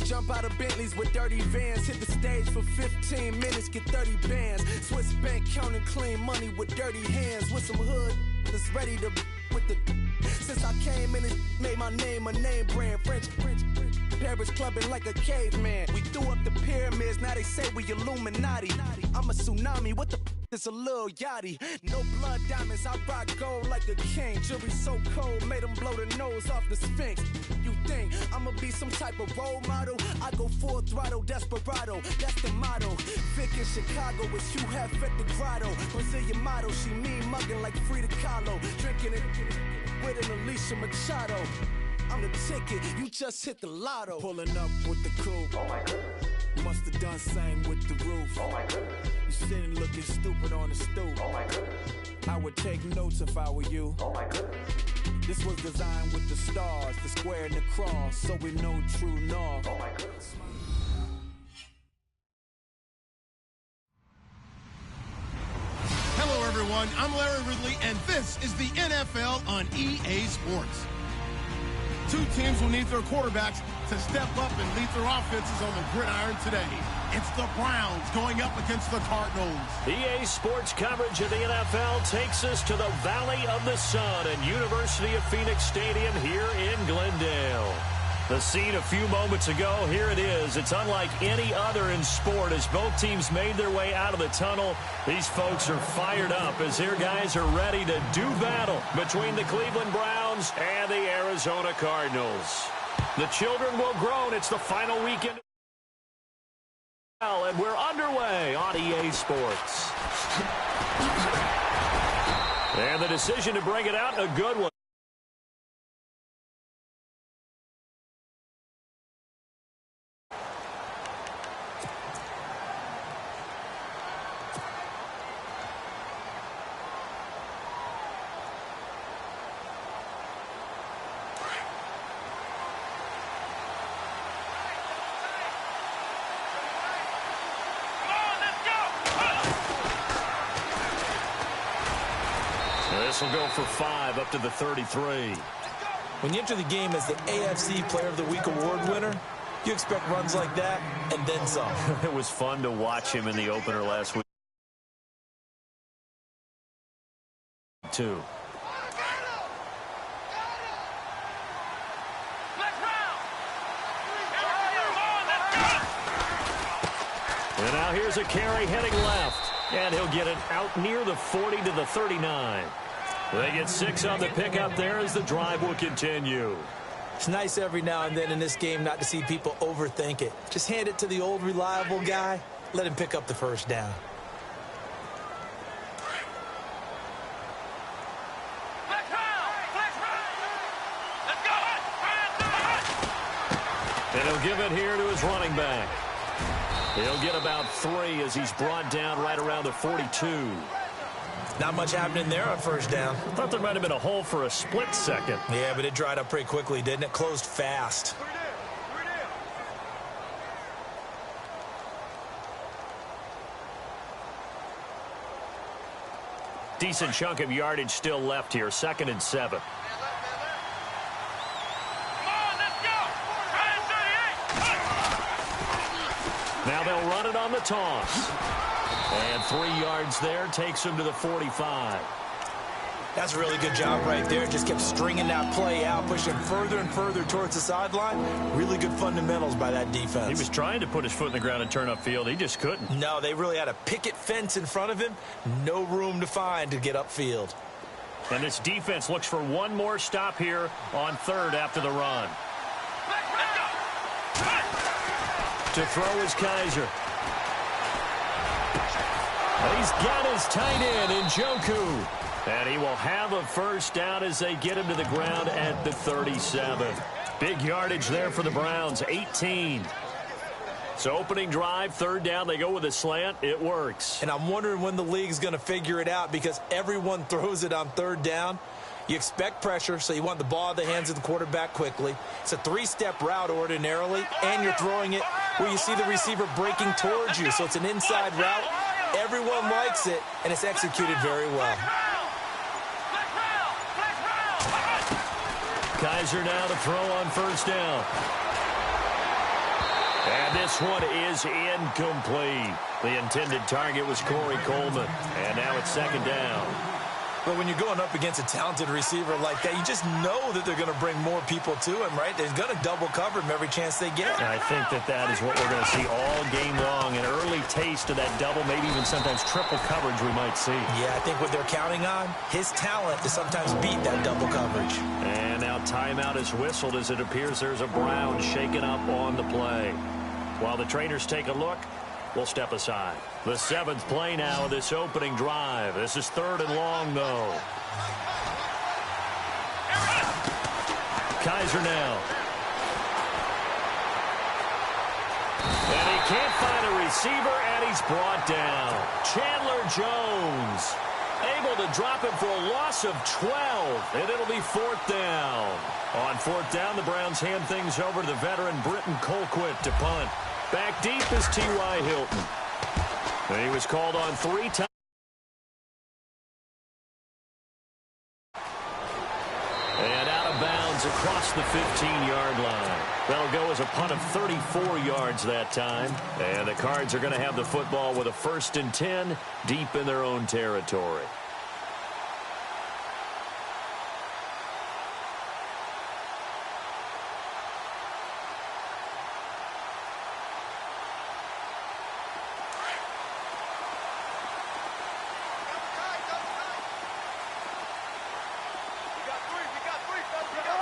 jump out of Bentleys with dirty vans. Hit the stage for 15 minutes, get 30 bands. Swiss bank counting clean money with dirty hands. With some hood that's ready to with the. Since I came in, it made my name a name brand. French, Paris clubbing like a caveman. We threw up the pyramids, now they say we Illuminati. I'm a tsunami, what the it's a little yachty. No blood diamonds, I rock gold like a king. Jewelry so cold, made them blow the nose off the Sphinx. You think I'ma be some type of role model? I go full throttle, desperado, that's the motto. Vic in Chicago, it's Hugh Hef at the grotto. Brazilian model, she mean mugging like Frida Kahlo. Drinking it with an Alicia Machado. I'm the ticket, you just hit the lotto. Pulling up with the coupe. Oh my goodness. Must have done same with the roof. Oh my goodness. You sitting looking stupid on the stoop. Oh my goodness. I would take notes if I were you. Oh my goodness. This was designed with the stars, the square and the cross, so we know true north. Oh my goodness. Hello everyone, I'm Larry Ridley, and this is the NFL on EA Sports. Two teams will need their quarterbacks to step up and lead their offenses on the gridiron today. It's the Browns going up against the Cardinals. EA Sports coverage of the NFL takes us to the Valley of the Sun at University of Phoenix Stadium here in Glendale. The scene a few moments ago, here it is. It's unlike any other in sport as both teams made their way out of the tunnel. These folks are fired up as their guys are ready to do battle between the Cleveland Browns and the Arizona Cardinals. The children will groan. It's the final weekend. And we're underway on EA Sports. And the decision to bring it out, a good one. This will go for 5 up to the 33. When you enter the game as the AFC Player of the Week award winner, you expect runs like that and then some. It was fun to watch him in the opener last week. 2. And now here's a carry heading left. And he'll get it out near the 40 to the 39. They get 6 on the pickup there as the drive will continue. It's nice every now and then in this game not to see people overthink it. Just hand it to the old reliable guy. Let him pick up the first down. And he'll give it here to his running back. He'll get about 3 as he's brought down right around the 42. Not much happening there on first down. Thought there might have been a hole for a split second. Yeah, but it dried up pretty quickly, didn't it? Closed fast. Decent chunk of yardage still left here. 2nd and 7. Now they'll run it on the toss. And 3 yards there takes him to the 45. That's a really good job right there. Just kept stringing that play out, pushing further and further towards the sideline. Really good fundamentals by that defense. He was trying to put his foot in the ground and turn upfield. He just couldn't. No, they really had a picket fence in front of him. No room to find to get upfield. And this defense looks for one more stop here on 3rd after the run. To throw is Kaiser. He's got his tight end in Njoku. And he will have a first down as they get him to the ground at the 37. Big yardage there for the Browns, 18. So opening drive, 3rd down, they go with a slant. It works. And I'm wondering when the league's going to figure it out because everyone throws it on 3rd down. You expect pressure, so you want the ball in the hands of the quarterback quickly. It's a 3-step route ordinarily, and you're throwing it where you see the receiver breaking towards you. So it's an inside route. Everyone likes it, and it's executed very well. Kaiser now to throw on 1st down. This one is incomplete. The intended target was Corey Coleman, and now it's second down. But when you're going up against a talented receiver like that, you just know that they're going to bring more people to him, right? They're going to double cover him every chance they get. And I think that is what we're going to see all game long. An early taste of that double, maybe even sometimes triple coverage we might see. Yeah, I think what they're counting on, his talent to sometimes beat that double coverage. And now timeout is whistled as it appears there's a Brown shaken up on the play. While the trainers take a look, we'll step aside. The 7th play now of this opening drive. This is 3rd and long, though. Kaiser now. And he can't find a receiver, and he's brought down. Chandler Jones able to drop him for a loss of 12, and it'll be 4th down. On 4th down, the Browns hand things over to the veteran Britton Colquitt to punt. Back deep is T.Y. Hilton. He was called on 3 times. And out of bounds across the 15-yard line. That'll go as a punt of 34 yards that time. And the Cards are going to have the football with a 1st and 10 deep in their own territory.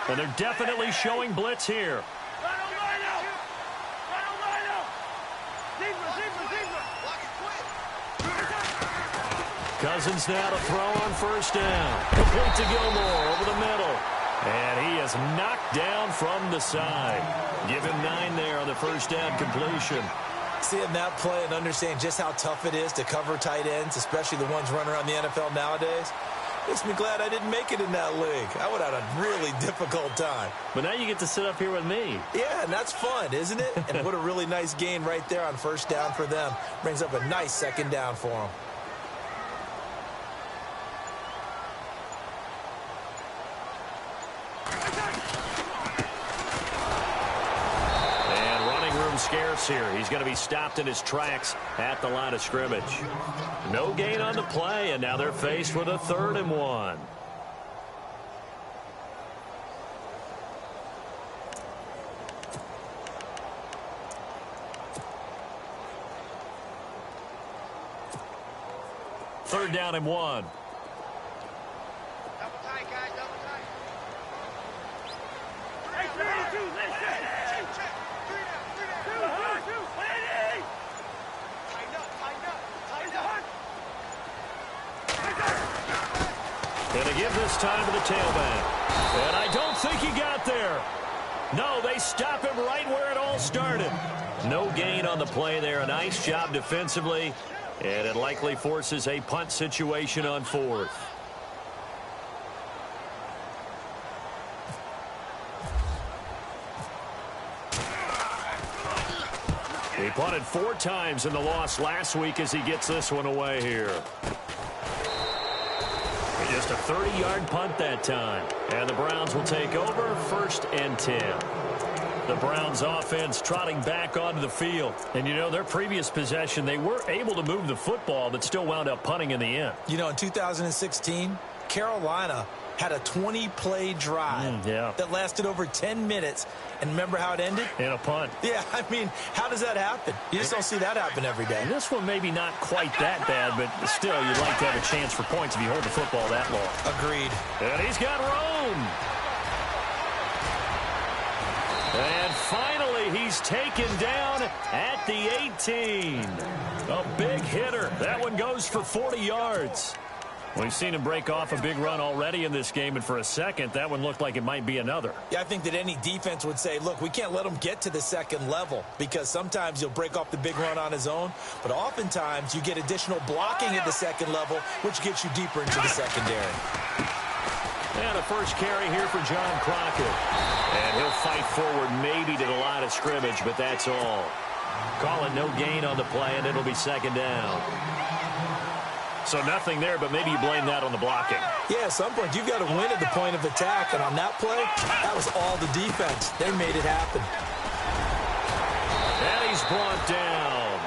And they're definitely showing blitz here. Cousins now to throw on 1st down. Complete to Gilmore over the middle. And he is knocked down from the side. Give him 9 there on the 1st down completion. Seeing that play and understand just how tough it is to cover tight ends, especially the ones running around the NFL nowadays, makes me glad I didn't make it in that league. I would have had a really difficult time. But now you get to sit up here with me. Yeah, and that's fun, isn't it? And what a really nice gain right there on 1st down for them. Brings up a nice 2nd down for them. Scarce here. He's going to be stopped in his tracks at the line of scrimmage. No gain on the play, and now they're faced with a 3rd and 1. Third down and 1. Double tight, guys, double tight. And to give this time to the tailback. And I don't think he got there. No, they stop him right where it all started. No gain on the play there. A nice job defensively. And it likely forces a punt situation on 4th. He punted 4 times in the loss last week as he gets this one away here. Just a 30-yard punt that time. And the Browns will take over 1st and 10. The Browns offense trotting back onto the field. And, you know, their previous possession, they were able to move the football but still wound up punting in the end. You know, in 2016, Carolina had a 20-play drive that lasted over 10 minutes. And remember how it ended? In a punt. Yeah, I mean, how does that happen? You just don't see that happen every day. And this one maybe not quite that bad, but still you'd like to have a chance for points if you hold the football that long. Agreed. And he's got Rome. And finally, he's taken down at the 18. A big hitter. That one goes for 40 yards. We've seen him break off a big run already in this game, and for a second, that one looked like it might be another. Yeah, I think that any defense would say, look, we can't let him get to the 2nd level because sometimes he'll break off the big run on his own, but oftentimes you get additional blocking at the 2nd level, which gets you deeper into the secondary. And a first carry here for John Crockett. And he'll fight forward maybe to the line of scrimmage, but that's all. Call it no gain on the play, and it'll be 2nd down. So nothing there, but maybe you blame that on the blocking. Yeah, at some point, you've got to win at the point of attack. And on that play, that was all the defense. They made it happen. And he's brought down.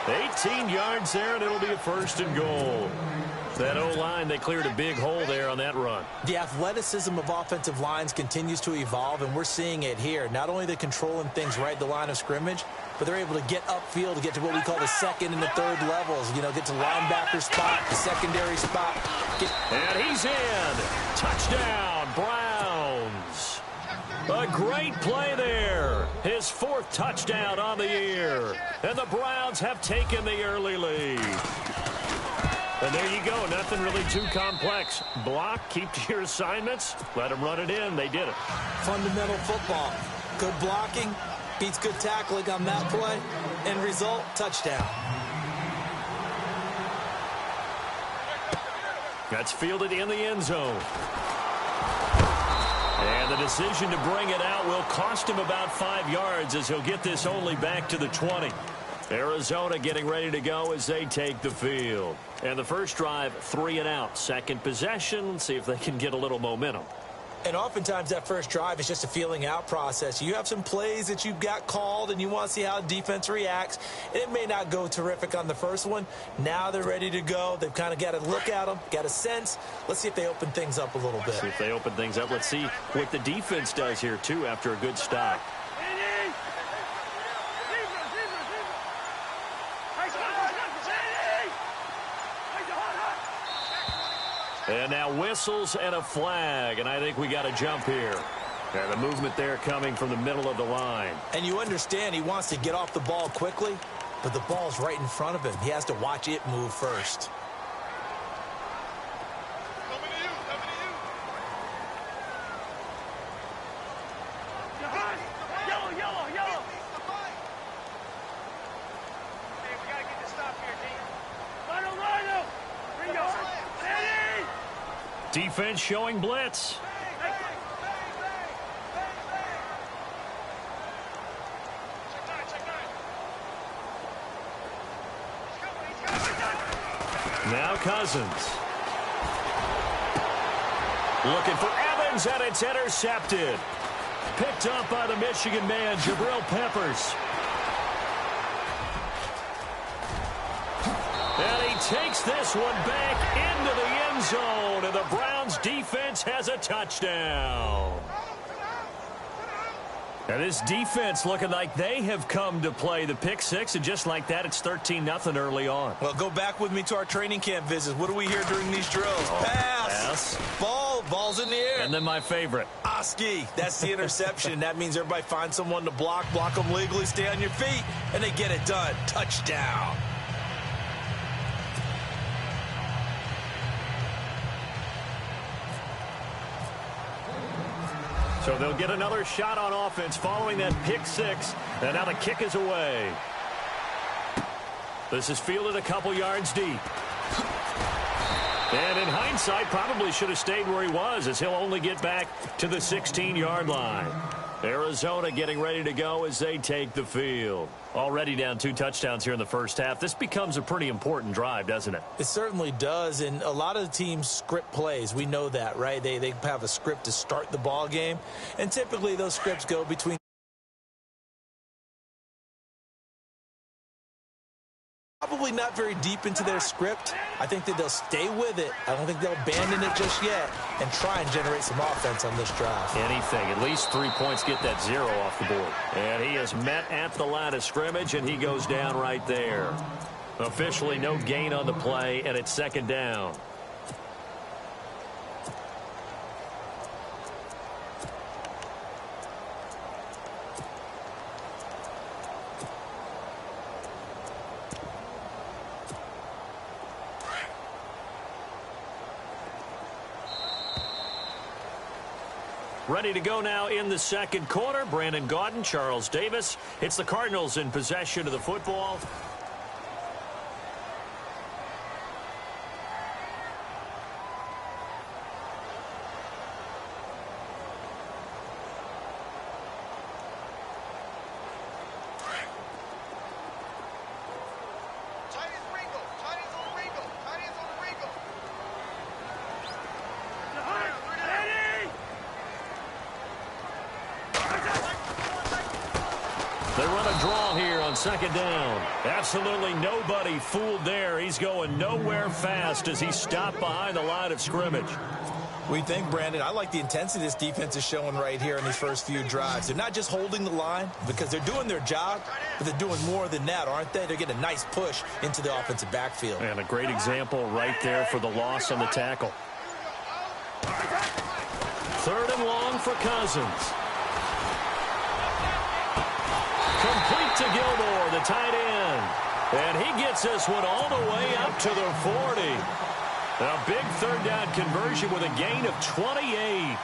18 yards there, and it'll be a 1st and goal. That O-line, they cleared a big hole there on that run. The athleticism of offensive lines continues to evolve, and we're seeing it here. Not only they're controlling things right at the line of scrimmage, but they're able to get upfield to get to what we call the second and the third levels. You know, get to linebacker spot, the secondary spot. And he's in. Touchdown, Browns. A great play there. His 4th touchdown on the year. And the Browns have taken the early lead. And there you go. Nothing really too complex. Block, keep to your assignments, let them run it in. They did it. Fundamental football. Good blocking beats good tackling on that play. End result, touchdown. That's fielded in the end zone. And the decision to bring it out will cost him about 5 yards as he'll get this only back to the 20. Arizona getting ready to go as they take the field. And the first drive, 3 and out. Second possession, see if they can get a little momentum. And oftentimes that first drive is just a feeling out process. You have some plays that you've got called and you want to see how defense reacts. It may not go terrific on the first one. Now they're ready to go. They've kind of got to look at them, got a sense. Let's see if they open things up a little bit. See if they open things up. Let's see what the defense does here, too, after a good stop. And now whistles and a flag, and I think we got a jump here. And the movement there coming from the middle of the line. And you understand he wants to get off the ball quickly, but the ball's right in front of him. He has to watch it move first. Defense showing blitz. Now Cousins. Looking for Evans, and it's intercepted. Picked up by the Michigan man, Jabril Peppers. And he takes this one back into the end zone, and the Browns defense has a touchdown. And this defense looking like they have come to play the pick six, and just like that, it's 13-0 early on. Well, go back with me to our training camp visits. What do we hear during these drills? Pass. Ball's in the air. And then my favorite. Oski. That's the interception. That means everybody finds someone to block them legally, stay on your feet, and they get it done. Touchdown. So they'll get another shot on offense following that pick six. And now the kick is away. This is fielded a couple yards deep. And in hindsight, probably should have stayed where he was, as he'll only get back to the 16-yard line. Arizona getting ready to go as they take the field. Already down 2 touchdowns here in the first half. This becomes a pretty important drive, doesn't it? It certainly does, and a lot of the teams script plays. We know that, right? They have a script to start the ball game, and typically those scripts go between probably not very deep into their script. I think that they'll stay with it. I don't think they'll abandon it just yet and try and generate some offense on this drive. Anything. At least 3 points, get that 0 off the board. And he is met at the line of scrimmage, and he goes down right there. Officially no gain on the play, and it's second down. Ready to go now in the second quarter. Brandon Gaudin, Charles Davis. It's the Cardinals in possession of the football. run a draw here on second down. Absolutely nobody fooled there. He's going nowhere fast as he stopped behind the line of scrimmage. We think, Brandon, I like the intensity this defense is showing right here in these first few drives. They're not just holding the line because they're doing their job, but they're doing more than that, aren't they? They're getting a nice push into the offensive backfield. And a great example right there for the loss on the tackle. 3rd and long for Cousins. Complete to Gilmore, the tight end. And he gets this one all the way up to the 40. A big 3rd down conversion with a gain of 28.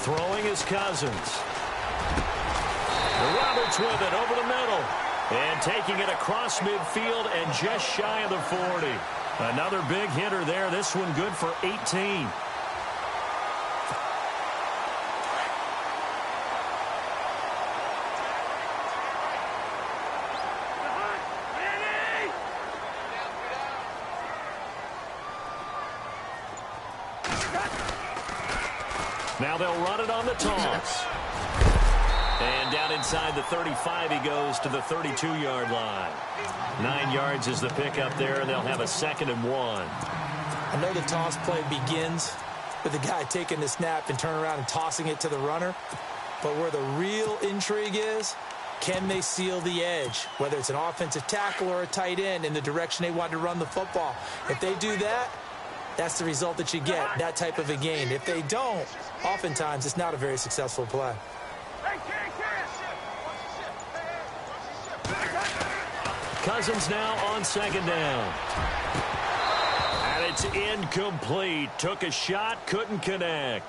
Throwing is Cousins. Roberts with it over the middle. And taking it across midfield and just shy of the 40. Another big hitter there. This one good for 18. Now they'll run it on the toss. And down inside the 35 he goes to the 32-yard line. 9 yards is the pickup there, and they'll have a 2nd and 1. I know the toss play begins with the guy taking the snap and turning around and tossing it to the runner. But where the real intrigue is, can they seal the edge? Whether it's an offensive tackle or a tight end in the direction they want to run the football. If they do that, that's the result that you get, that type of a gain. If they don't, oftentimes it's not a very successful play. Cousins now on 2nd down. And it's incomplete. Took a shot, couldn't connect.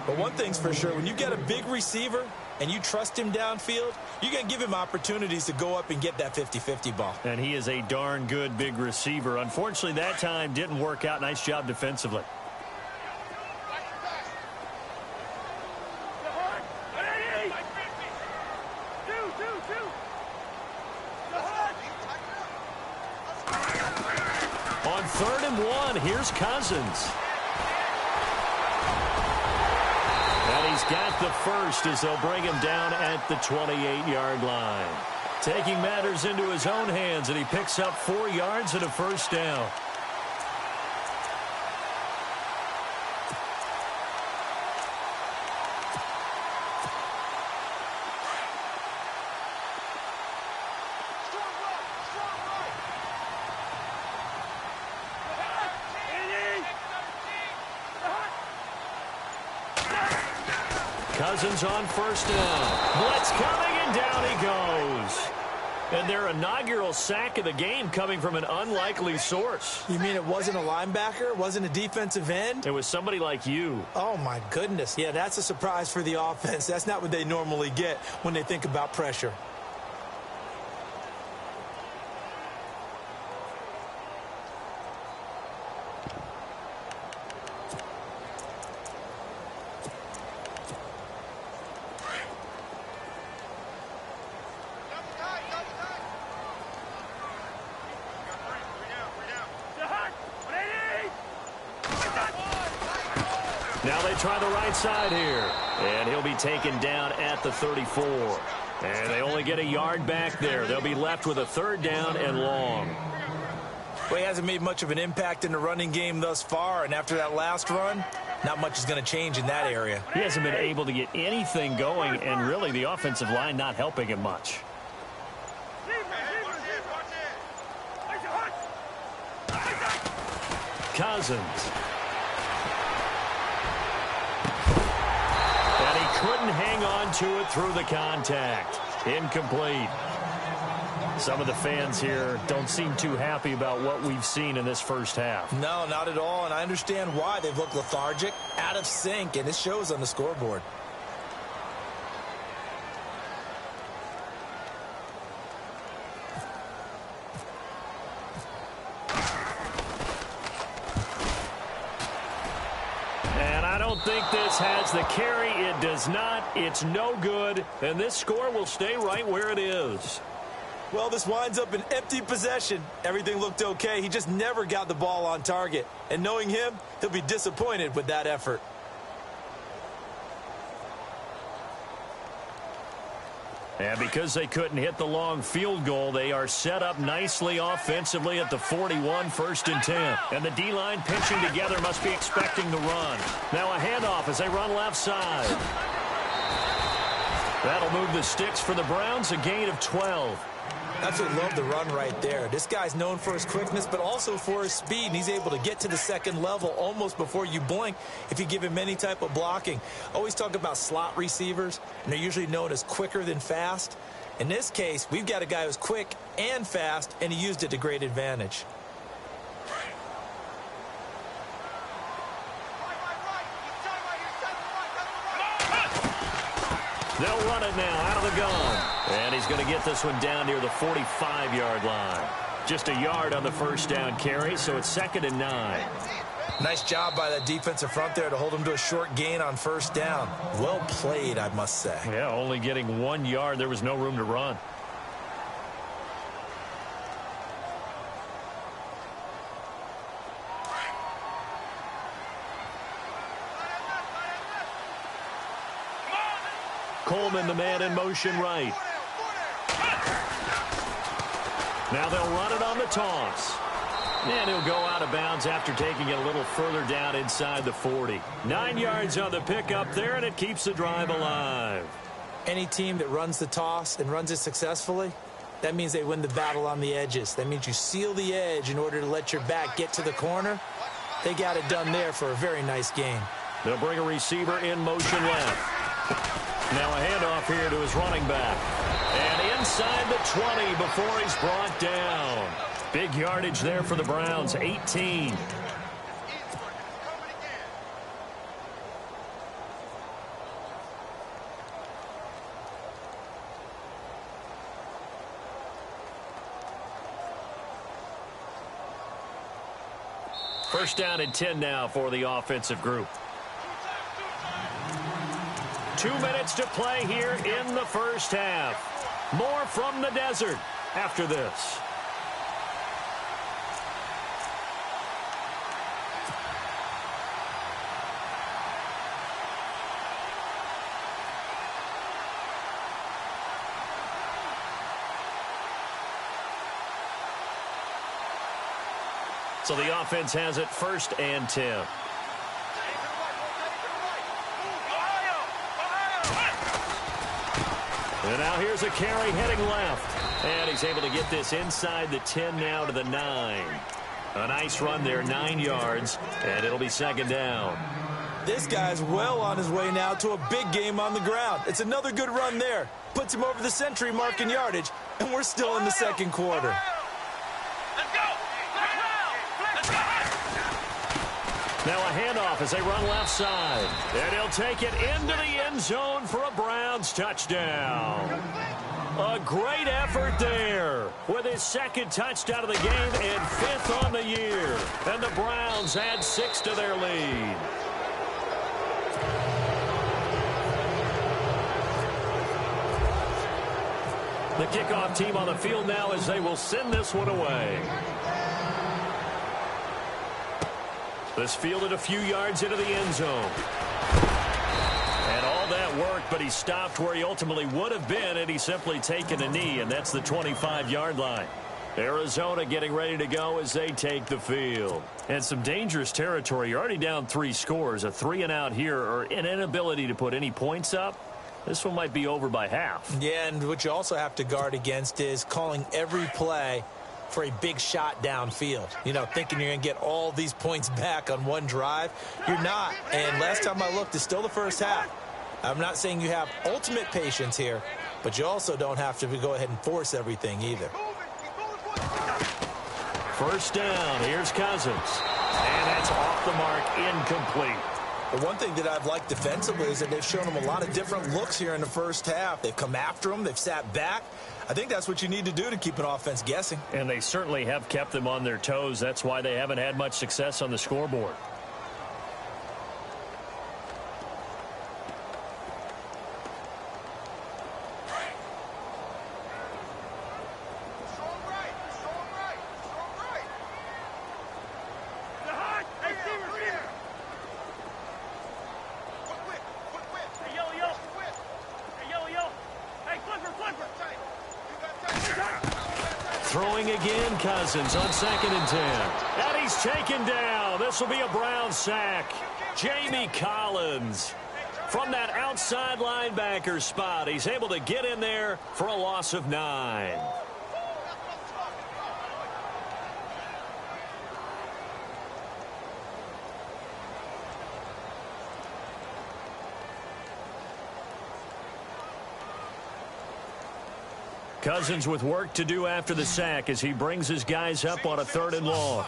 But one thing's for sure, when you get a big receiver and you trust him downfield, you're going to give him opportunities to go up and get that 50-50 ball. And he is a darn good big receiver. Unfortunately, that time didn't work out. Nice job defensively. On 3rd and 1, here's Cousins. And he's got the first as they'll bring him down at the 28-yard line. Taking matters into his own hands, and he picks up 4 yards and a 1st down. Cousins on 1st down. Blitz coming, and down he goes. And their inaugural sack of the game coming from an unlikely source. You mean it wasn't a linebacker? It wasn't a defensive end? It was somebody like you. Oh, my goodness. Yeah, that's a surprise for the offense. That's not what they normally get when they think about pressure. Now they try the right side here. And he'll be taken down at the 34. And they only get a yard back there. They'll be left with a 3rd down and long. Well, he hasn't made much of an impact in the running game thus far. And after that last run, not much is going to change in that area. He hasn't been able to get anything going. And really the offensive line not helping him much. Cousins. Couldn't hang on to it through the contact. Incomplete. Some of the fans here don't seem too happy about what we've seen in this first half. No, not at all, and I understand why. They've looked lethargic, out of sync, and it shows on the scoreboard. don't think this has the carry. It does not. It's no good. And this score will stay right where it is. Well, this winds up an empty possession. Everything looked okay. He just never got the ball on target. And knowing him, he'll be disappointed with that effort. And because they couldn't hit the long field goal, they are set up nicely offensively at the 41, 1st and 10. And the D-line pinching together must be expecting the run. Now a handoff as they run left side. That'll move the sticks for the Browns, a gain of 12. Absolutely love the run right there. This guy's known for his quickness, but also for his speed. And he's able to get to the second level almost before you blink if you give him any type of blocking. Always talk about slot receivers, and they're usually known as quicker than fast. In this case, we've got a guy who's quick and fast, and he used it to great advantage. They'll run it now out of the gun. And he's going to get this one down near the 45-yard line. Just a yard on the first down carry, so it's 2nd and 9. Nice job by that defensive front there to hold him to a short gain on first down. Well played, I must say. Yeah, only getting 1 yard. There was no room to run. Coleman, the man in motion right. Now they'll run it on the toss. And he'll go out of bounds after taking it a little further down inside the 40. 9 yards on the pickup there, and it keeps the drive alive. Any team that runs the toss and runs it successfully, that means they win the battle on the edges. That means you seal the edge in order to let your back get to the corner. They got it done there for a very nice gain. They'll bring a receiver in motion left. Now a handoff here to his running back. And inside the 20 before he's brought down. Big yardage there for the Browns, 18. First down and 10 now for the offensive group. 2 minutes to play here in the first half. More from the desert after this. So the offense has it 1st and 10. And now here's a carry heading left. And he's able to get this inside the 10 now to the 9. A nice run there, 9 yards, and it'll be 2nd down. This guy's well on his way now to a big game on the ground. It's another good run there. Puts him over the century mark in yardage, and we're still in the second quarter. Now a handoff as they run left side. And he'll take it into the end zone for a Browns touchdown. A great effort there with his 2nd touchdown of the game and 5th on the year. And the Browns add 6 to their lead. The kickoff team on the field now as they will send this one away. This fielded a few yards into the end zone. And all that worked, but he stopped where he ultimately would have been had he simply taken a knee, and that's the 25-yard line. Arizona getting ready to go as they take the field. And some dangerous territory. You're already down 3 scores. A 3-and-out here, or an inability to put any points up. This one might be over by half. Yeah, and what you also have to guard against is calling every play for a big shot downfield. You know, thinking you're going to get all these points back on one drive. You're not. And last time I looked, it's still the first half. I'm not saying you have ultimate patience here, but you also don't have to go ahead and force everything either. First down. Here's Cousins. And that's off the mark, incomplete. The one thing that I've liked defensively is that they've shown them a lot of different looks here in the first half. They've come after them. They've sat back. I think that's what you need to do to keep an offense guessing. And they certainly have kept them on their toes. That's why they haven't had much success on the scoreboard. Throwing again, Cousins on 2nd and 10. And he's taken down. This will be a Brown sack. Jamie Collins from that outside linebacker spot. He's able to get in there for a loss of 9. Cousins with work to do after the sack as he brings his guys up on a 3rd and long.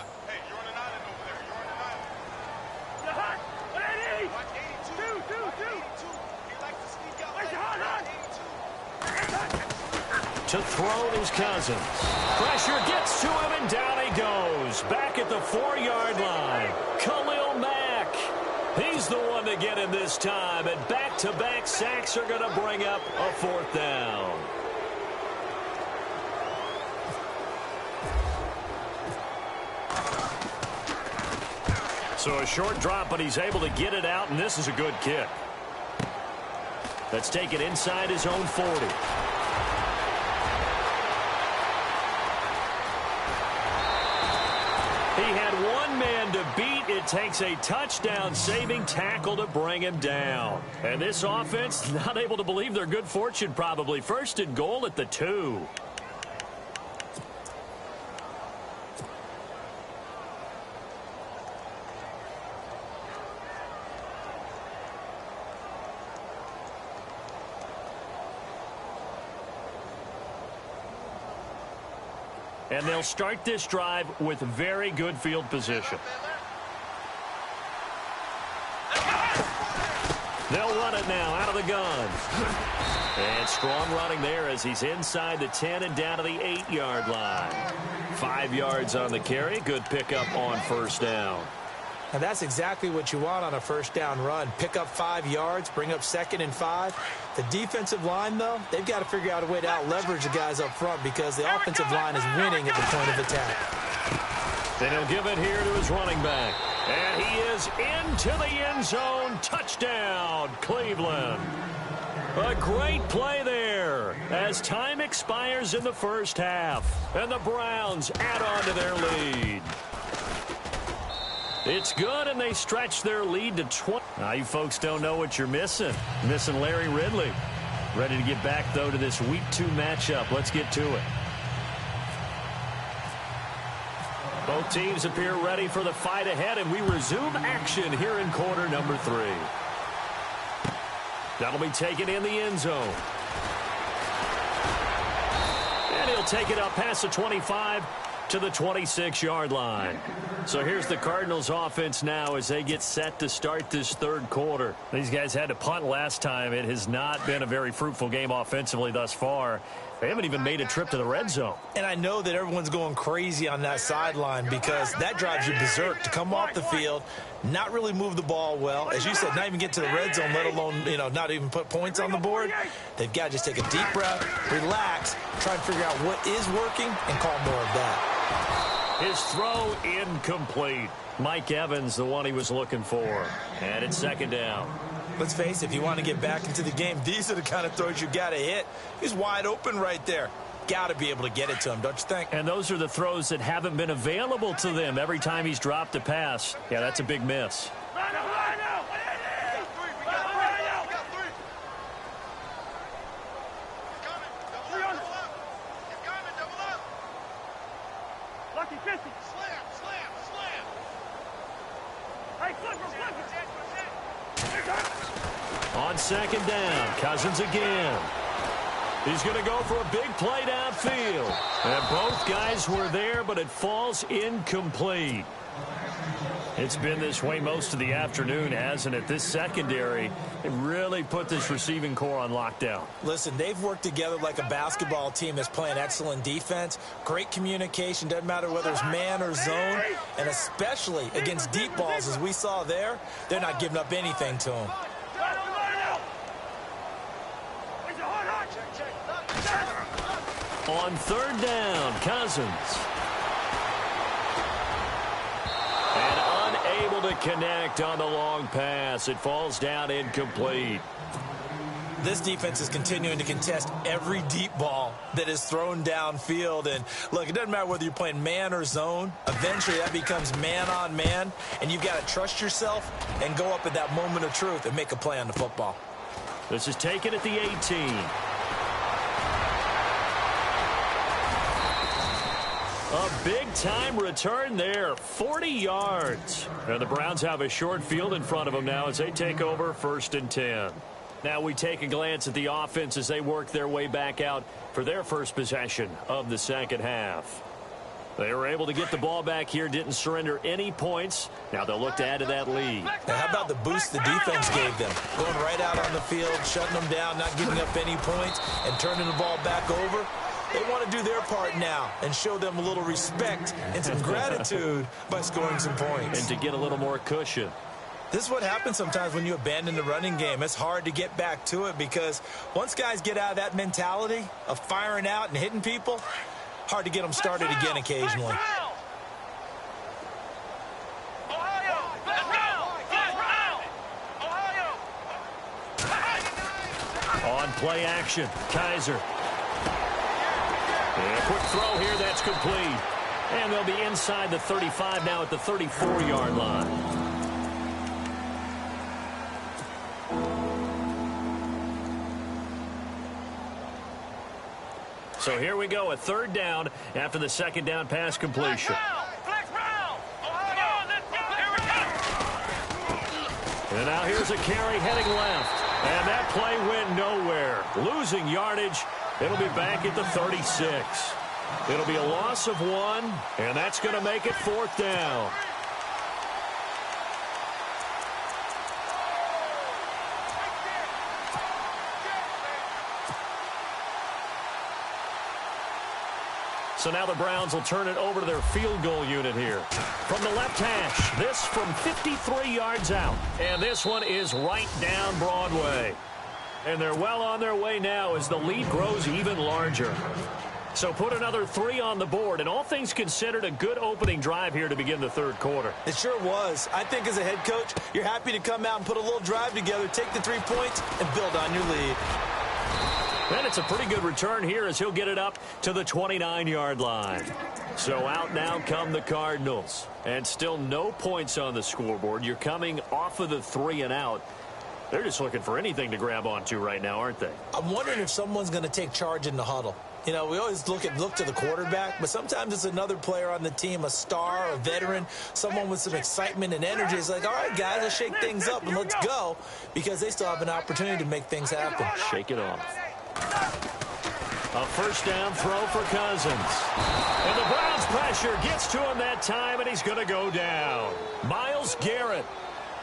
To throw is Cousins. Pressure gets to him, and down he goes. Back at the 4-yard line. Khalil Mack. He's the one to get him this time, and back-to-back sacks are going to bring up a 4th down. So a short drop, but he's able to get it out, and this is a good kick. Let's take it inside his own 40. He had one man to beat. It takes a touchdown-saving tackle to bring him down. And this offense, not able to believe their good fortune probably. 1st and goal at the 2. And they'll start this drive with very good field position. They'll run it now out of the gun. And strong running there as he's inside the 10 and down to the 8-yard line. 5 yards on the carry. Good pickup on 1st down. And that's exactly what you want on a 1st down run. Pick up 5 yards, bring up 2nd and 5. The defensive line, though, they've got to figure out a way to out-leverage the guys up front because the offensive line is winning at the point of attack. Then he'll give it here to his running back. And he is into the end zone. Touchdown, Cleveland. A great play there as time expires in the 1st half. And the Browns add on to their lead. It's good, and they stretch their lead to 20. Now, you folks don't know what you're missing. Missing Larry Ridley. Ready to get back, though, to this Week 2 matchup. Let's get to it. Both teams appear ready for the fight ahead, and we resume action here in quarter number 3. That'll be taken in the end zone. And he'll take it up past the 25 to the 26-yard line. So here's the Cardinals offense now as they get set to start this 3rd quarter. These guys had to punt last time. It has not been a very fruitful game offensively thus far. They haven't even made a trip to the red zone. And I know that everyone's going crazy on that sideline because that drives you berserk to come off the field, not really move the ball well. As you said, not even get to the red zone, let alone, not even put points on the board. They've got to just take a deep breath, relax, try and figure out what is working, and call more of that. His throw incomplete. Mike Evans, the one he was looking for. And it's 2nd down. Let's face it, if you want to get back into the game, these are the kind of throws you got to hit. He's wide open right there. Got to be able to get it to him, don't you think? And those are the throws that haven't been available to them every time he's dropped a pass. Yeah, that's a big miss. On 2nd down, Cousins again. He's going to go for a big play downfield. And both guys were there, but it falls incomplete. It's been this way most of the afternoon, hasn't it? This secondary, it really put this receiving core on lockdown. Listen, they've worked together like a basketball team that's playing excellent defense. Great communication, doesn't matter whether it's man or zone. And especially against deep balls, as we saw there, they're not giving up anything to them. On 3rd down, Cousins. And unable to connect on the long pass. It falls down incomplete. this defense is continuing to contest every deep ball that is thrown downfield. And, look, it doesn't matter whether you're playing man or zone. Eventually, that becomes man on man, and you've got to trust yourself and go up at that moment of truth and make a play on the football. This is taken at the 18. A big-time return there, 40 yards. And the Browns have a short field in front of them now as they take over 1st and 10. Now we take a glance at the offense as they work their way back out for their first possession of the second half. They were able to get the ball back here, didn't surrender any points. Now they'll look to add to that lead. Now, how about the boost the defense gave them? Going right out on the field, shutting them down, not giving up any points, and turning the ball back over. They want to do their part now and show them a little respect and some gratitude by scoring some points. And to get a little more cushion. This is what happens sometimes when you abandon the running game. It's hard to get back to it because once guys get out of that mentality of firing out and hitting people, hard to get them started again occasionally. On play action, Kaiser. And a quick throw here, that's complete. And they'll be inside the 35 now at the 34-yard line. So here we go, a 3rd down after the 2nd down pass completion. And now here's a carry heading left. And that play went nowhere. Losing yardage. It'll be back at the 36. It'll be a loss of 1, and that's going to make it 4th down. So now the Browns will turn it over to their field goal unit here. From the left hash, this from 53 yards out. And this one is right down Broadway. And they're well on their way now as the lead grows even larger. So put another 3 on the board, and all things considered, a good opening drive here to begin the 3rd quarter. It sure was. I think as a head coach, you're happy to come out and put a little drive together, take the 3 points, and build on your lead. And it's a pretty good return here as he'll get it up to the 29-yard line. So out now come the Cardinals. And still no points on the scoreboard. You're coming off of the 3 and out. They're just looking for anything to grab onto right now, aren't they? I'm wondering if someone's going to take charge in the huddle. You know, we always look to the quarterback, but sometimes it's another player on the team, a star, a veteran, someone with some excitement and energy. It's like, all right, guys, let's shake things up and let's go, because they still have an opportunity to make things happen. Shake it off. A 1st down throw for Cousins. And the Browns pressure gets to him that time, and he's going to go down. Myles Garrett.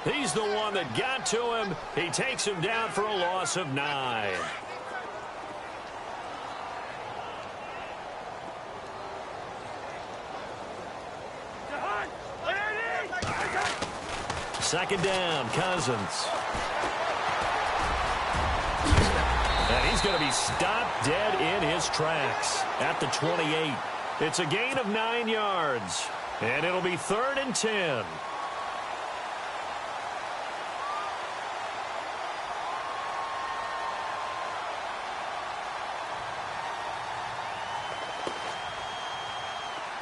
He's the one that got to him. He takes him down for a loss of 9. Second down, Cousins. And he's going to be stopped dead in his tracks at the 28. It's a gain of 9 yards. And it'll be 3rd and 10.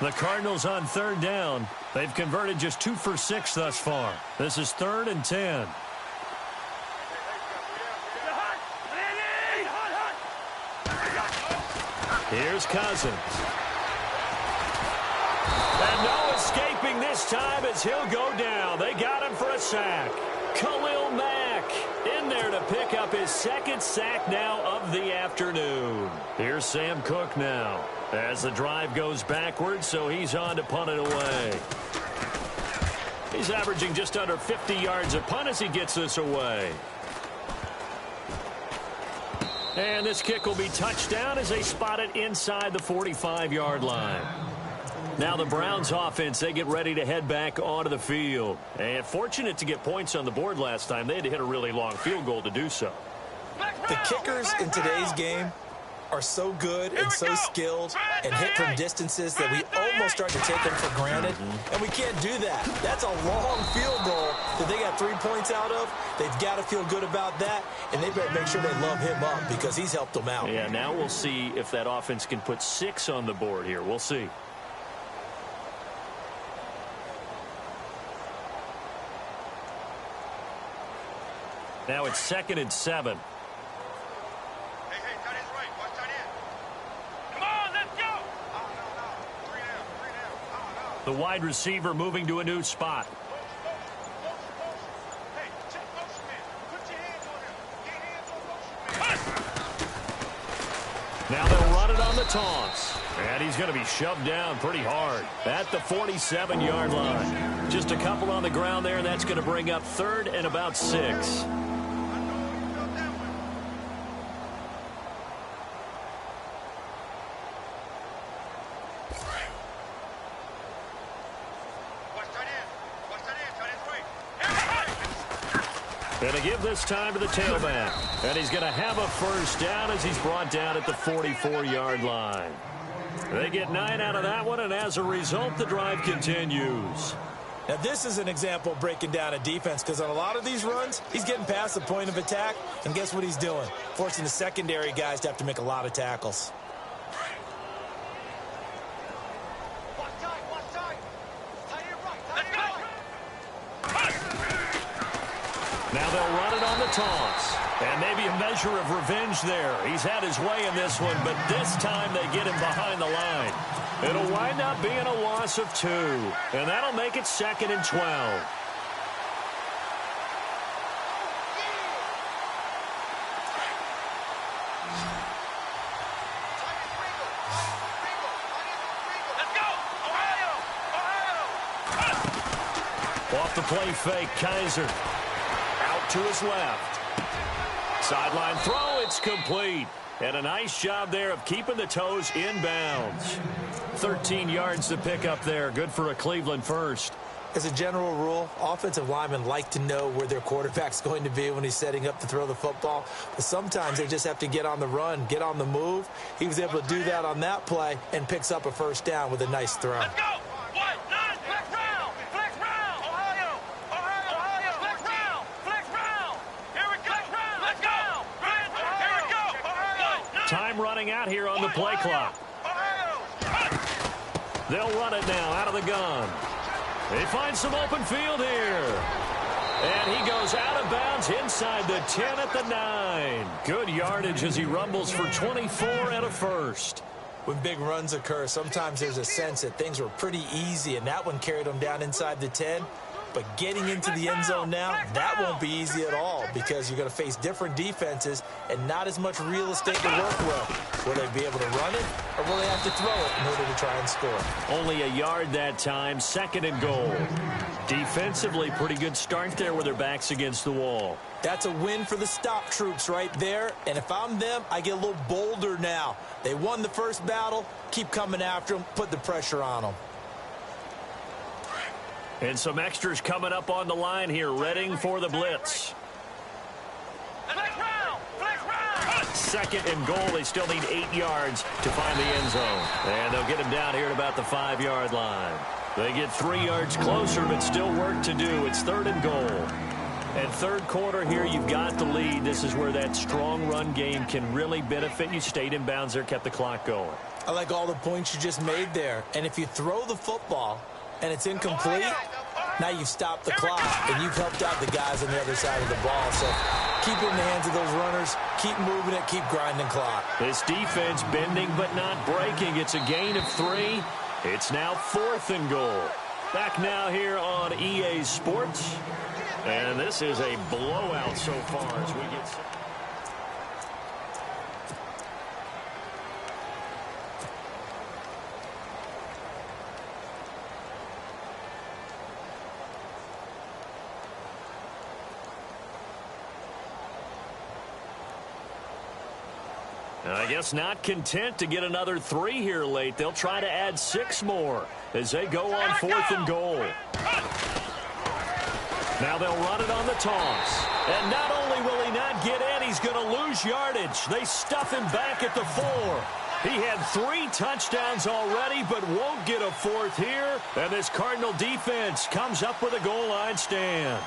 The Cardinals on 3rd down. They've converted just 2 for 6 thus far. This is 3rd and 10. Here's Cousins. And no escaping this time as he'll go down. They got him for a sack. Khalil Mack in there to pick up his 2nd sack now of the afternoon. Here's Sam Cook now as the drive goes backwards, so he's on to punt it away. He's averaging just under 50 yards a punt as he gets this away. And this kick will be touchdown as they spot it inside the 45-yard line. Now the Browns offense, they get ready to head back onto the field. And fortunate to get points on the board last time. They had to hit a really long field goal to do so. The kickers in today's game are so good and so skilled and hit from distances that we almost start to take them for granted, and we can't do that. That's a long field goal that they got 3 points out of. They've got to feel good about that, and they better make sure they love him up because he's helped them out. Yeah, now we'll see if that offense can put 6 on the board here. We'll see. Now it's 2nd and 7. The wide receiver moving to a new spot. Now they'll run it on the toss. And he's going to be shoved down pretty hard at the 47-yard line. Just a couple on the ground there, and that's going to bring up 3rd and about 6. Going to give this time to the tailback. And he's going to have a first down as he's brought down at the 44-yard line. They get 9 out of that one, and as a result, the drive continues. Now, this is an example of breaking down a defense because on a lot of these runs, he's getting past the point of attack, and guess what he's doing? Forcing the secondary guys to have to make a lot of tackles. Now they'll run it on the toss. And maybe a measure of revenge there. He's had his way in this one, but this time they get him behind the line. It'll wind up being a loss of 2. And that'll make it 2nd and 12. Off the play fake, Kaiser. Out to his left. Sideline throw, it's complete. And a nice job there of keeping the toes inbounds. 13 yards to pick up there. Good for a Cleveland first. As a general rule, offensive linemen like to know where their quarterback's going to be when he's setting up to throw the football. But sometimes they just have to get on the run, get on the move. He was able to do that on that play and picks up a first down with a nice throw. Let's go! Time running out here on the play clock. They'll run it now out of the gun. They find some open field here. And he goes out of bounds inside the 10 at the 9. Good yardage as he rumbles for 24 and a first. When big runs occur, sometimes there's a sense that things were pretty easy, and that one carried him down inside the 10. But getting into the end zone now, that won't be easy at all because you're going to face different defenses and not as much real estate to work with. Will they be able to run it, or will they have to throw it in order to try and score? Only a yard that time, 2nd and goal. Defensively, pretty good start there with their backs against the wall. That's a win for the stop troops right there, and if I'm them, I get a little bolder now. They won the first battle, keep coming after them, put the pressure on them. And some extras coming up on the line here, readying for the blitz. 2nd and goal. They still need 8 yards to find the end zone. And they'll get him down here at about the 5-yard line. They get 3 yards closer, but still work to do. It's 3rd and goal. And third quarter here, you've got the lead. This is where that strong run game can really benefit you. Stayed in bounds there, kept the clock going. I like all the points you just made there. And if you throw the football and it's incomplete, now you've stopped the clock and you've helped out the guys on the other side of the ball. So keep it in the hands of those runners, keep moving it, keep grinding clock. This defense bending but not breaking. It's a gain of 3. It's now 4th and goal. Back now here on EA Sports. And this is a blowout so far as we get set. I guess not content to get another 3 here late. They'll try to add 6 more as they go on 4th and goal. Now they'll run it on the toss. And not only will he not get in, he's going to lose yardage. They stuff him back at the 4. He had 3 touchdowns already, but won't get a 4th here. And this Cardinal defense comes up with a goal line stand.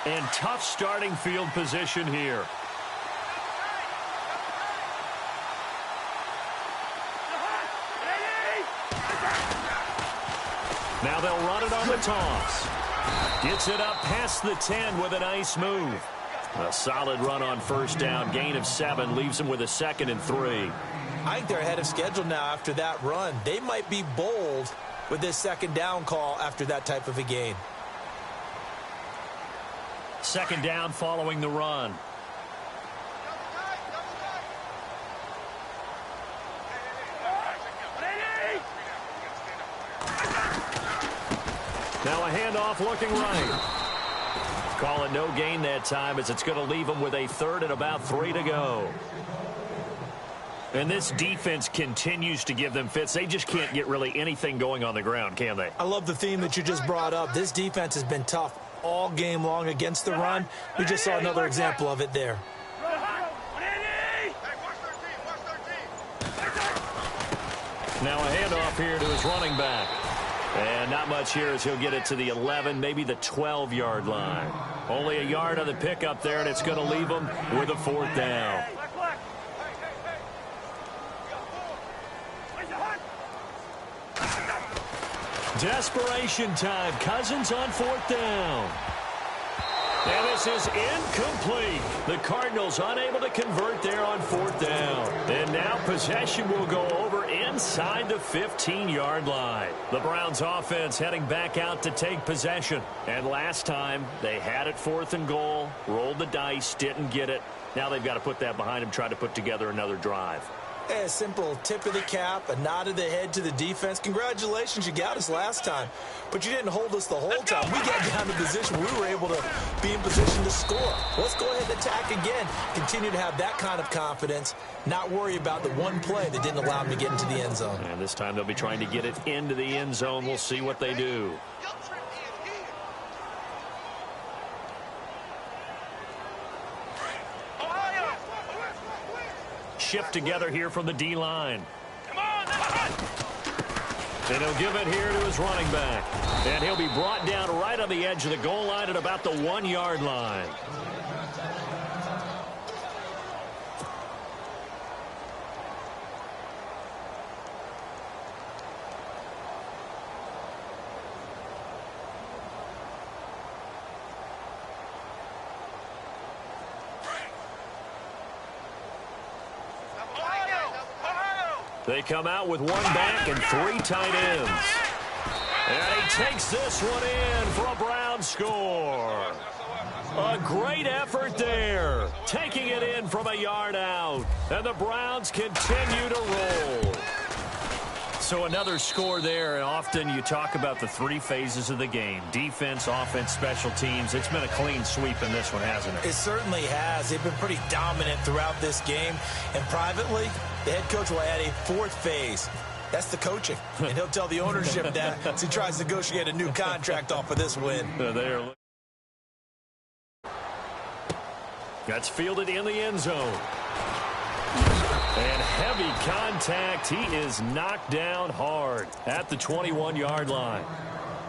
And tough starting field position here. Now they'll run it on the toss. Gets it up past the 10 with a nice move. A solid run on first down. Gain of 7 leaves them with a 2nd and 3. I think they're ahead of schedule now after that run. They might be bold with this 2nd down call after that type of a gain. 2nd down following the run. Now a handoff looking right. Calling no gain that time as it's going to leave them with a 3rd and about 3 to go. And this defense continues to give them fits. They just can't get really anything going on the ground, can they? I love the theme that you just brought up. This defense has been tough all game long against the run. We just saw another example of it there. Now a handoff here to his running back. And not much here as he'll get it to the 11, maybe the 12-yard line. Only a yard on the pickup there, and it's going to leave him with a 4th down. Desperation time. Cousins on 4th down. And this is incomplete. The Cardinals unable to convert there on 4th down. And now possession will go over inside the 15-yard line. The Browns offense heading back out to take possession. And last time they had it 4th and goal, rolled the dice, didn't get it. Now they've got to put that behind them, try to put together another drive. A simple tip of the cap, a nod of the head to the defense. Congratulations, you got us last time. But you didn't hold us the whole time. We got down to position. We were able to be in position to score. Let's go ahead and attack again. Continue to have that kind of confidence. Not worry about the one play that didn't allow them to get into the end zone. And this time they'll be trying to get it into the end zone. We'll see what they do. Shift together here from the D-line. And he'll give it here to his running back. And he'll be brought down right on the edge of the goal line at about the 1-yard line. They come out with 1 back and 3 tight ends. And he takes this one in for a Brown score. A great effort there. Taking it in from a yard out. And the Browns continue to roll. So another score there, and often you talk about the 3 phases of the game. Defense, offense, special teams. It's been a clean sweep in this one, hasn't it? It certainly has. They've been pretty dominant throughout this game. And privately, the head coach will add a 4th phase. That's the coaching. And he'll tell the ownership that as he tries to negotiate a new contract off of this win. That's fielded in the end zone. And heavy contact. He is knocked down hard at the 21-yard line.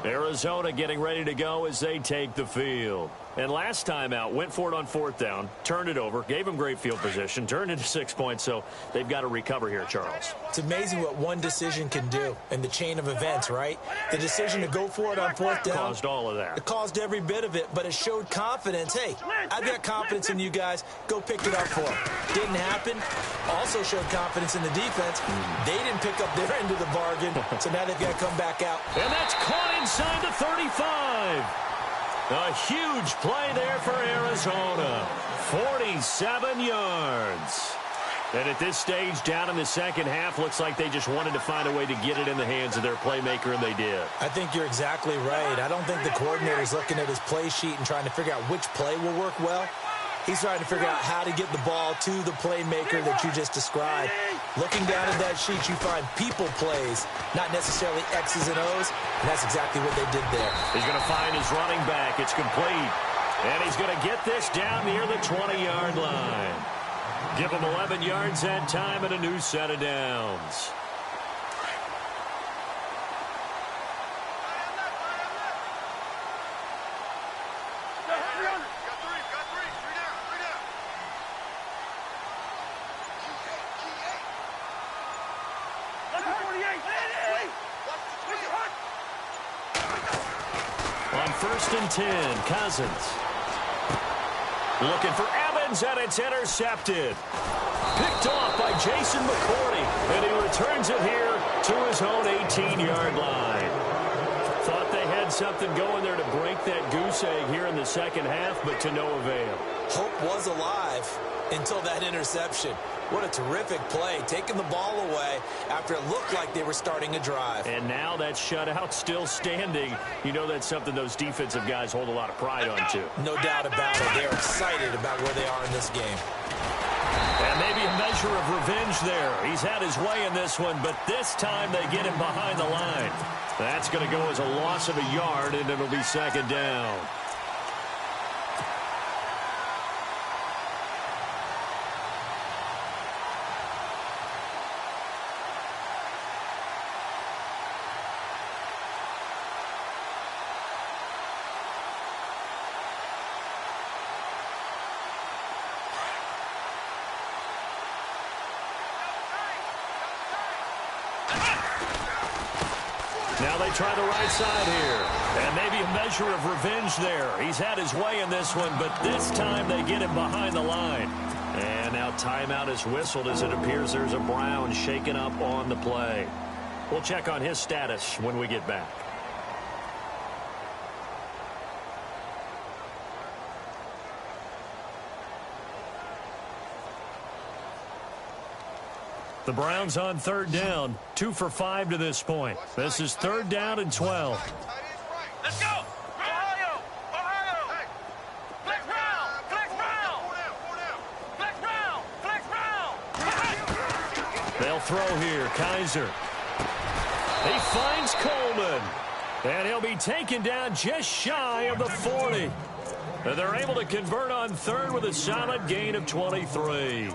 Arizona getting ready to go as they take the field. And last time out, went for it on 4th down, turned it over, gave them great field position, turned into 6 points, so they've got to recover here, Charles. It's amazing what one decision can do in the chain of events, right? The decision to go for it on 4th down. Caused all of that. It caused every bit of it, but it showed confidence. Hey, I've got confidence in you guys. Go pick it up for them. Didn't happen. Also showed confidence in the defense. They didn't pick up their end of the bargain, so now they've got to come back out. And that's caught inside the 35. A huge play there for Arizona. 47 yards. And at this stage, down in the second half, looks like they just wanted to find a way to get it in the hands of their playmaker, and they did. I think you're exactly right. I don't think the coordinator's looking at his play sheet and trying to figure out which play will work well. He's trying to figure out how to get the ball to the playmaker that you just described. Looking down at that sheet, you find people plays, not necessarily X's and O's, and that's exactly what they did there. He's going to find his running back. It's complete. And he's going to get this down near the 20-yard line. Give him 11 yards that time and a new set of downs. On 1st and 10, Cousins. Looking for Evans, and it's intercepted. Picked off by Jason McCourty, and he returns it here to his own 18-yard line. Thought they had something going there to break that goose egg here in the second half, but to no avail. Hope was alive until that interception. What a terrific play, taking the ball away after it looked like they were starting a drive. And now that shutout still standing. You know that's something those defensive guys hold a lot of pride on, too. No doubt about it. They're excited about where they are in this game. And maybe a measure of revenge there. He's had his way in this one, but this time they get him behind the line. That's going to go as a loss of a yard, and it'll be second down. Now they try the right side here. And maybe a measure of revenge there. He's had his way in this one, but this time they get him behind the line. And now timeout is whistled as it appears there's a Brown shaken up on the play. We'll check on his status when we get back. The Browns on 3rd down, 2 for 5 to this point. This is 3rd down and 12. Let's go! Ohio! Ohio! Hey. Flex Brown! Flex Brown! Flex Brown! Flex Brown! They'll throw here. Kaiser. He finds Coleman. And he'll be taken down just shy of the 40. And they're able to convert on 3rd with a solid gain of 23.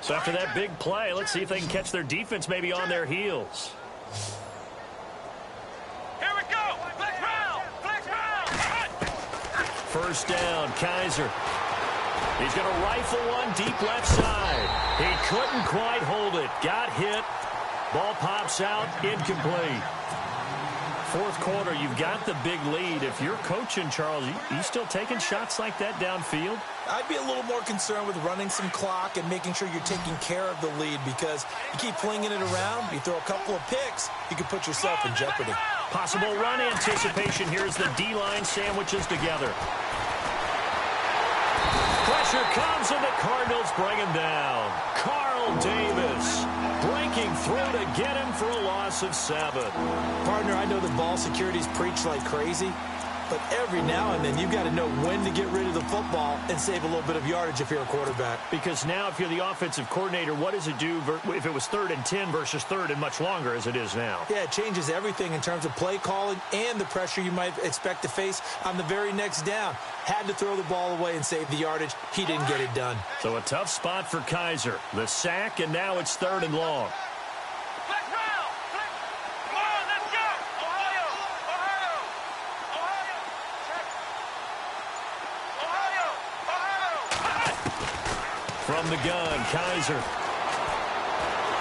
So after that big play, let's see if they can catch their defense maybe on their heels. Here we go! Flex Brown! Flex Brown! 1st down, Kaiser. He's going to rifle one deep left side. He couldn't quite hold it. Got hit. Ball pops out, incomplete. 4th quarter, you've got the big lead. If you're coaching, Charles, you still taking shots like that downfield? I'd be a little more concerned with running some clock and making sure you're taking care of the lead, because you keep flinging it around, you throw a couple of picks, you can put yourself in jeopardy. Possible run anticipation here as the D-line sandwiches together. Pressure comes, and the Cardinals bring him down. Carl Davis breaking through to get him for a loss of 7. Partner, I know the ball security's preached like crazy, but every now and then you've got to know when to get rid of the football and save a little bit of yardage if you're a quarterback. Because now if you're the offensive coordinator, what does it do if it was 3rd and 10 versus 3rd and much longer as it is now? Yeah, it changes everything in terms of play calling and the pressure you might expect to face on the very next down. Had to throw the ball away and save the yardage. He didn't get it done. So a tough spot for Kaiser. The sack, and now it's 3rd and long. Flex Brown! Come on, let's go! Ohio! Ohio! Ohio! Check. Ohio! Ohio! From the gun, Kaiser.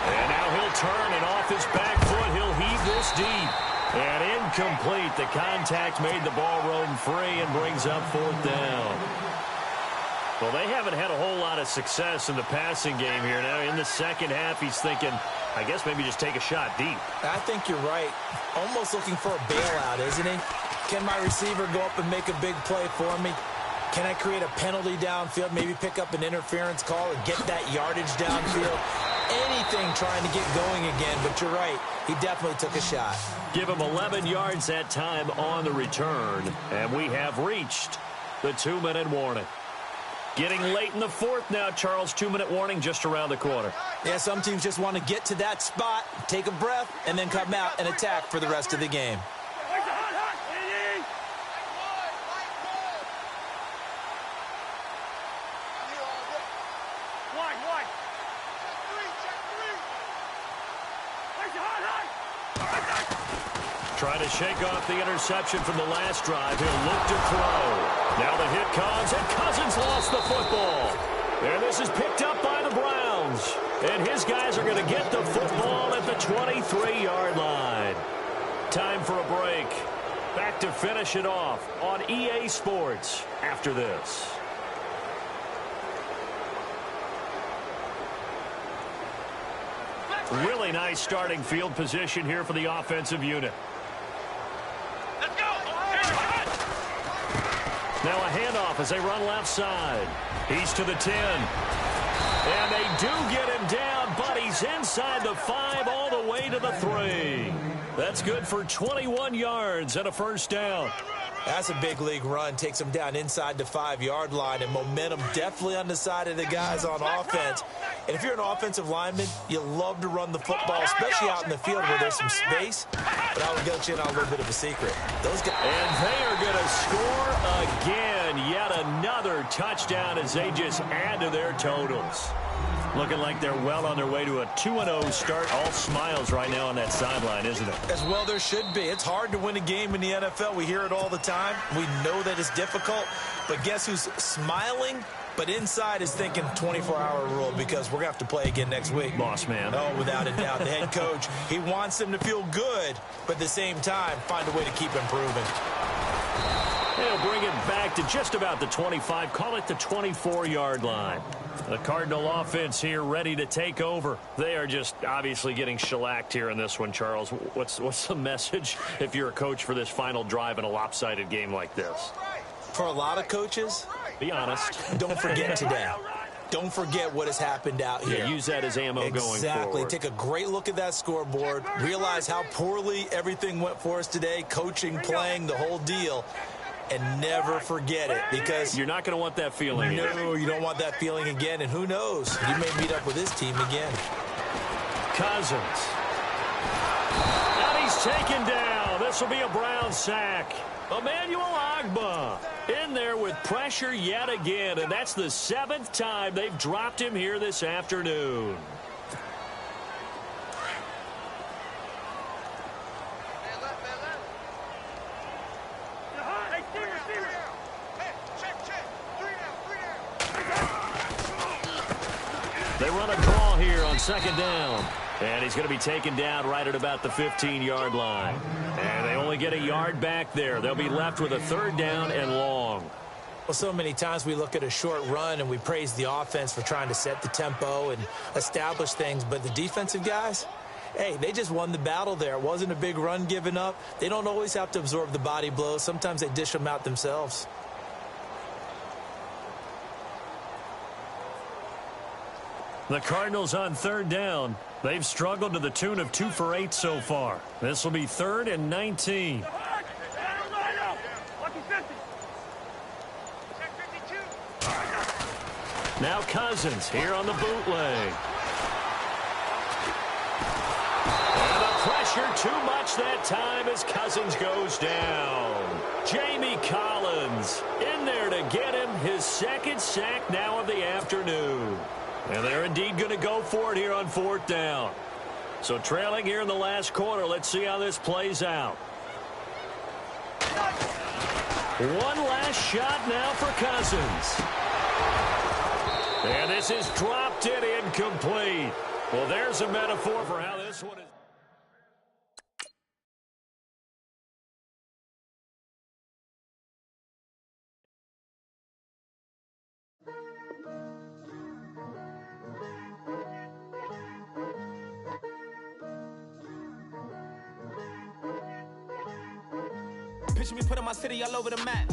And now he'll turn, and off his back foot, he'll heave this deep. And incomplete. The contact made the ball roam free and brings up 4th down. Well, they haven't had a whole lot of success in the passing game here. Now, in the second half, he's thinking, I guess maybe just take a shot deep. I think you're right. Almost looking for a bailout, isn't he? Can my receiver go up and make a big play for me? Can I create a penalty downfield, maybe pick up an interference call and get that yardage downfield? Anything trying to get going again, but you're right. He definitely took a shot. Give him 11 yards that time on the return, and we have reached the 2-minute warning. Getting late in the fourth now, Charles. 2-minute warning just around the corner. Yeah, some teams just want to get to that spot, take a breath, and then come out and attack for the rest of the game. Trying to shake off the interception from the last drive. He'll look to throw. Now the hit comes, and Cousins lost the football. And this is picked up by the Browns. And his guys are going to get the football at the 23-yard line. Time for a break. Back to finish it off on EA Sports after this. Really nice starting field position here for the offensive unit. Let's go. Now a handoff as they run left side. He's to the 10. And they do get him down, but he's inside the 5 all the way to the 3. That's good for 21 yards and a first down. That's a big league run. Takes them down inside the 5-yard line, and momentum definitely on the side of the guys on offense. And if you're an offensive lineman, you love to run the football, especially out in the field where there's some space. But I will get you in on a little bit of a secret. Those guys. And they are going to score again. Yet another touchdown as they just add to their totals. Looking like they're well on their way to a 2-0 start. All smiles right now on that sideline, isn't it? As well there should be. It's hard to win a game in the NFL. We hear it all the time. We know that it's difficult. But guess who's smiling? But inside is thinking 24-hour rule because we're going to have to play again next week. Boss man. Oh, without a doubt. The head coach, he wants them to feel good, but at the same time, find a way to keep improving. They'll bring it back to just about the 25. Call it the 24-yard line. The Cardinal offense here ready to take over. They are just obviously getting shellacked here in this one, Charles. What's the message if you're a coach for this final drive in a lopsided game like this? For a lot of coaches, be honest. Don't forget today. Don't forget what has happened out here. Yeah, use that as ammo going forward. Exactly. Take a great look at that scoreboard. Realize how poorly everything went for us today. Coaching, playing, the whole deal. And never forget it, because you're not going to want that feeling. No, you don't want that feeling again. And who knows? You may meet up with this team again. Cousins. And he's taken down. This will be a Brown sack. Emmanuel Ogbah in there with pressure yet again. And that's the 7th time they've dropped him here this afternoon. They run a draw here on 2nd down. And he's going to be taken down right at about the 15-yard line. And they only get a yard back there. They'll be left with a 3rd down and long. Well, so many times we look at a short run and we praise the offense for trying to set the tempo and establish things. But the defensive guys, hey, they just won the battle there. It wasn't a big run given up. They don't always have to absorb the body blows. Sometimes they dish them out themselves. The Cardinals on 3rd down. They've struggled to the tune of 2 for 8 so far. This will be 3rd and 19. Now Cousins here on the bootleg. And the pressure too much that time as Cousins goes down. Jamie Collins in there to get him his 2nd sack now of the afternoon. And they're indeed going to go for it here on 4th down. So trailing here in the last quarter. Let's see how this plays out. One last shot now for Cousins. And this is dropped it incomplete. Well, there's a metaphor for how this one is. Picture me putting my city all over the map.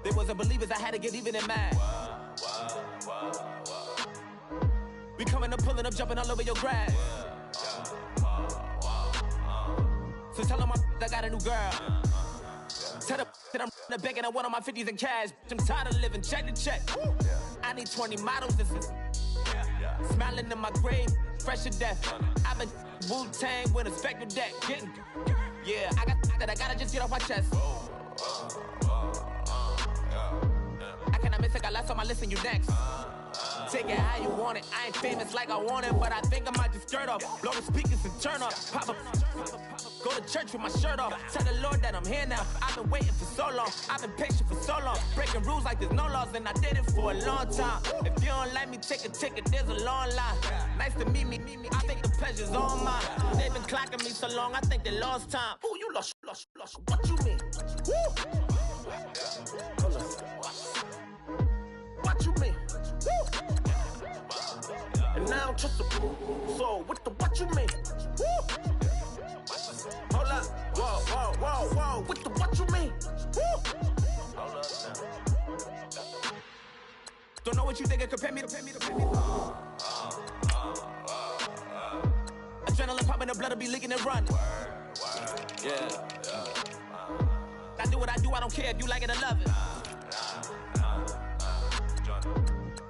They wasn't believers, I had to get even in mad. We coming up, pulling up, jumping all over your grass. So tell them I got a new girl. Tell that I'm the bank and I want on my 50s in cash. I'm tired of living check to check. I need 20 models. This is smiling in my grave, fresh to death. I've been Wu-Tang with a spectral deck. Getting, yeah, I gotta just get off my chest. I cannot miss it, got last on my list and you next. Take it how you want it. I ain't famous like I want it, but I think I might just skirt off. Blow the speakers and turn up. Pop up. Go to church with my shirt off. Tell the Lord that I'm here now. I've been waiting for so long. I've been patient for so long. Breaking rules like there's no laws, and I did it for a long time. If you don't like me, take a ticket. There's a long line. Nice to meet me. I think the pleasure's all mine. They've been clocking me so long, I think they lost time. Ooh, you lost. What you mean? Woo! What you mean? Woo! And now I'm just a so what you mean? Woo! Hold up, whoa, what you mean? Woo! Hold up now. Don't know what you think, compare me to adrenaline pumping, the blood will be leaking and running. Yeah. I do what I do, I don't care if you like it or love it.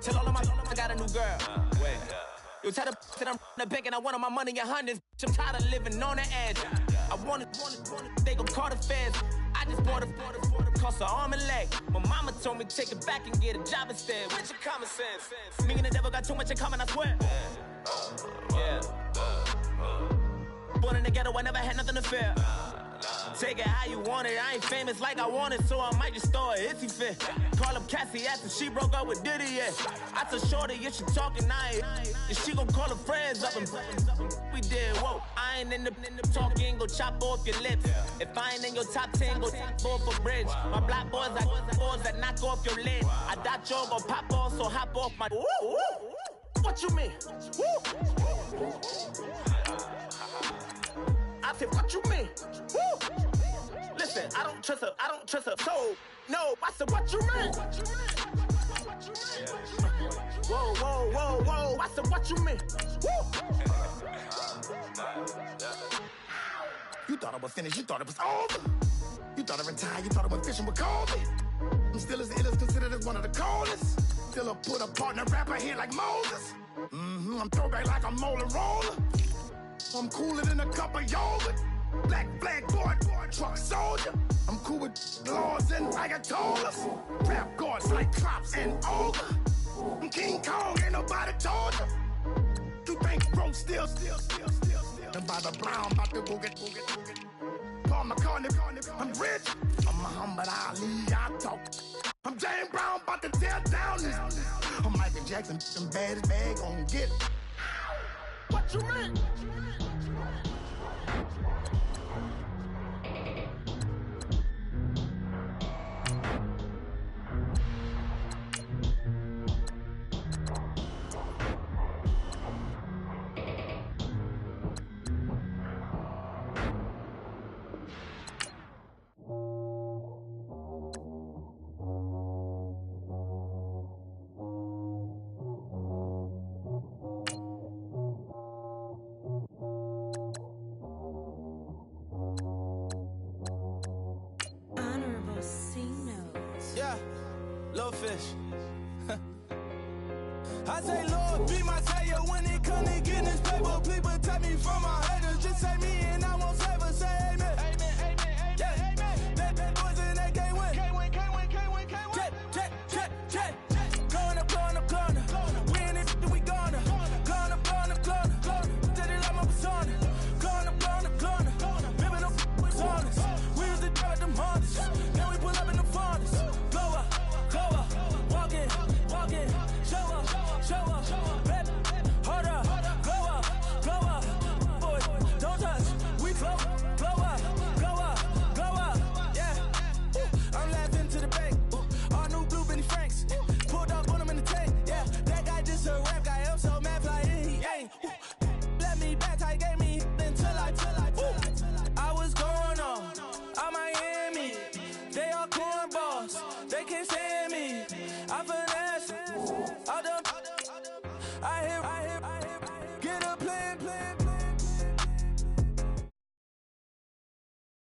Tell all of my I got a new girl. Wait. Yo, tell the that I'm the bank and I want my money in hundreds. I'm tired of living on the edge. I want it, they gon' call the feds. I just bought a cost an arm and leg. My mama told me take it back and get a job instead. Where's your common sense? Me and the devil got too much in common, I swear. Yeah. Born in the ghetto, I never had nothing to fear. Take it how you want it. I ain't famous like I want it, so I might just throw a hissy fit. Call up Cassie after she broke up with Diddy, yeah. I told Shorty if she talking nice, and she gon' call her friends up and we did, whoa. I ain't in the talking, go chop off your lips. If I ain't in your top 10, go top 4 for bridge. My black boys like boys that knock off your lid. I thought y'all gon' pop off, so hop off my. What you mean? I said, what you mean? Woo! Listen, I don't trust her. So, no, I said, what you mean? Whoa, I said, what you mean? Woo! You thought I was finished, you thought it was over. You thought I retired, you thought I went fishing with Colby. I'm still as ill as considered as one of the coldest. Still a put a partner rapper here like Moses. I'm throwback like a molar roller. I'm cooler than a cup of yogurt. Black flag boy, truck soldier. I'm cool with laws and ayatollahs. Rap gods like Klops and Ogre. I'm King Kong, ain't nobody told you. You think bro still. And by the brown, about to go get. Paul McCartney, I'm rich. I'm Muhammad Ali, I talk. I'm James Brown, about to tear down this. I'm Michael Jackson, them bad as bad, gon' get. What you mean? Fish. I say, Lord, be my savior when it comes to getting this paper. Please protect me from my haters. Just say me and I won't.